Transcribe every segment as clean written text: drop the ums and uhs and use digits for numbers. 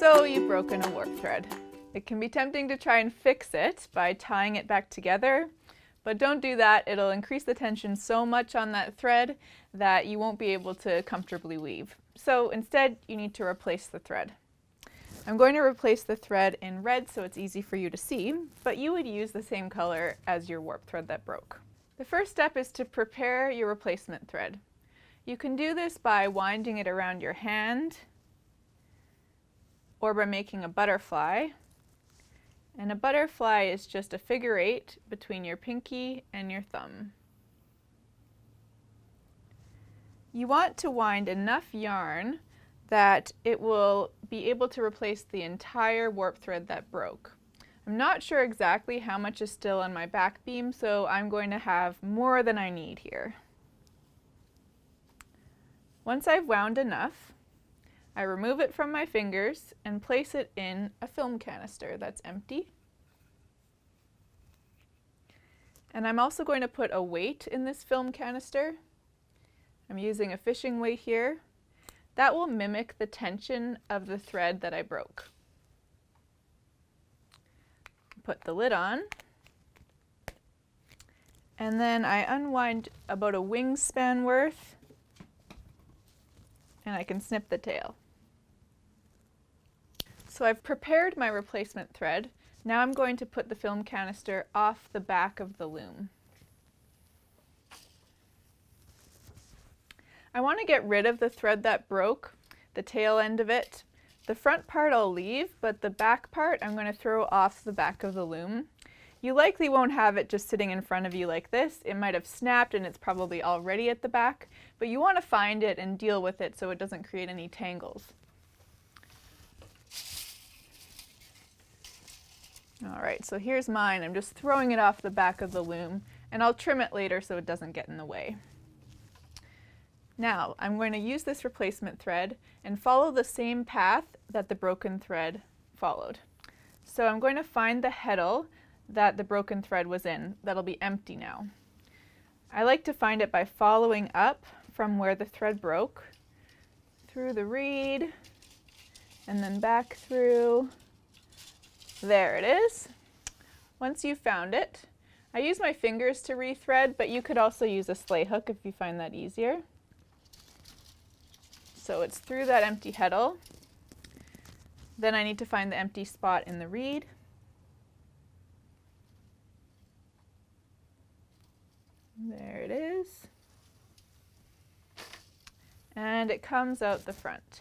So you've broken a warp thread. It can be tempting to try and fix it by tying it back together, but don't do that. It'll increase the tension so much on that thread that you won't be able to comfortably weave. So instead, you need to replace the thread. I'm going to replace the thread in red so it's easy for you to see, but you would use the same color as your warp thread that broke. The first step is to prepare your replacement thread. You can do this by winding it around your hand or by making a butterfly. And a butterfly is just a figure 8 between your pinky and your thumb. You want to wind enough yarn that it will be able to replace the entire warp thread that broke. I'm not sure exactly how much is still on my back beam, so I'm going to have more than I need here. Once I've wound enough, I remove it from my fingers and place it in a film canister that's empty. And I'm also going to put a weight in this film canister. I'm using a fishing weight here. That will mimic the tension of the thread that I broke. Put the lid on. And then I unwind about a wingspan worth, and I can snip the tail. So I've prepared my replacement thread. Now I'm going to put the film canister off the back of the loom. I want to get rid of the thread that broke, the tail end of it. The front part I'll leave, but the back part I'm going to throw off the back of the loom. You likely won't have it just sitting in front of you like this. It might have snapped and it's probably already at the back, but you want to find it and deal with it so it doesn't create any tangles. Alright, so here's mine. I'm just throwing it off the back of the loom, and I'll trim it later so it doesn't get in the way. Now, I'm going to use this replacement thread and follow the same path that the broken thread followed. So I'm going to find the heddle that the broken thread was in. That'll be empty now. I like to find it by following up from where the thread broke, through the reed, and then back through. There it is. Once you've found it, I use my fingers to rethread, but you could also use a sleigh hook if you find that easier. So it's through that empty heddle. Then I need to find the empty spot in the reed. There it is. And it comes out the front.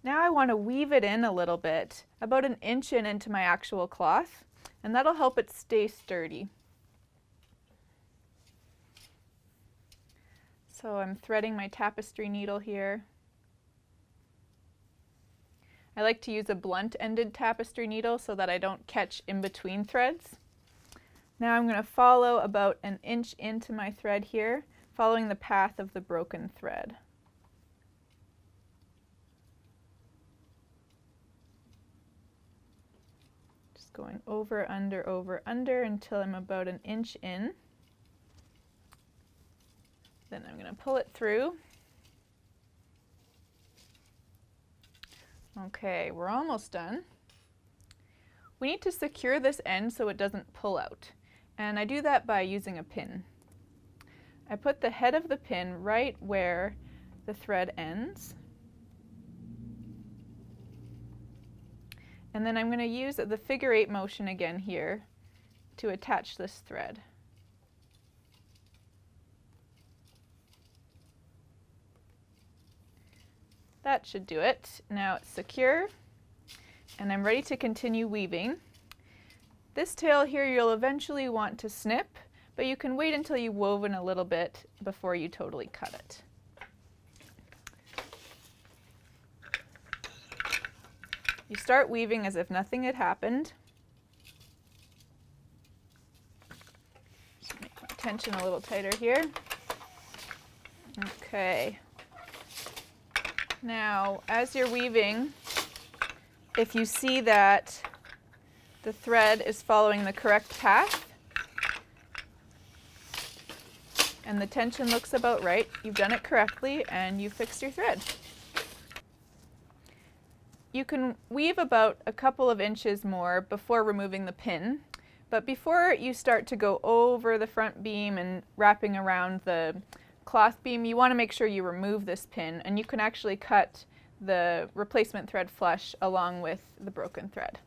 Now I want to weave it in a little bit, about 1 inch into my actual cloth, and that'll help it stay sturdy. So I'm threading my tapestry needle here. I like to use a blunt-ended tapestry needle so that I don't catch in between threads. Now I'm going to follow about 1 inch into my thread here, following the path of the broken thread. Just going over, under until I'm about 1 inch in. Then I'm going to pull it through. Okay, we're almost done. We need to secure this end so it doesn't pull out, and I do that by using a pin. I put the head of the pin right where the thread ends, and then I'm going to use the figure 8 motion again here to attach this thread. That should do it. Now it's secure, and I'm ready to continue weaving. This tail here you'll eventually want to snip, but you can wait until you've woven a little bit before you totally cut it. You start weaving as if nothing had happened. Just make my tension a little tighter here. Okay. Now, as you're weaving, if you see that the thread is following the correct path and the tension looks about right, you've done it correctly and you've fixed your thread. you can weave about a couple of inches more before removing the pin. But before you start to go over the front beam and wrapping around the cloth beam, you want to make sure you remove this pin, and you can actually cut the replacement thread flush along with the broken thread.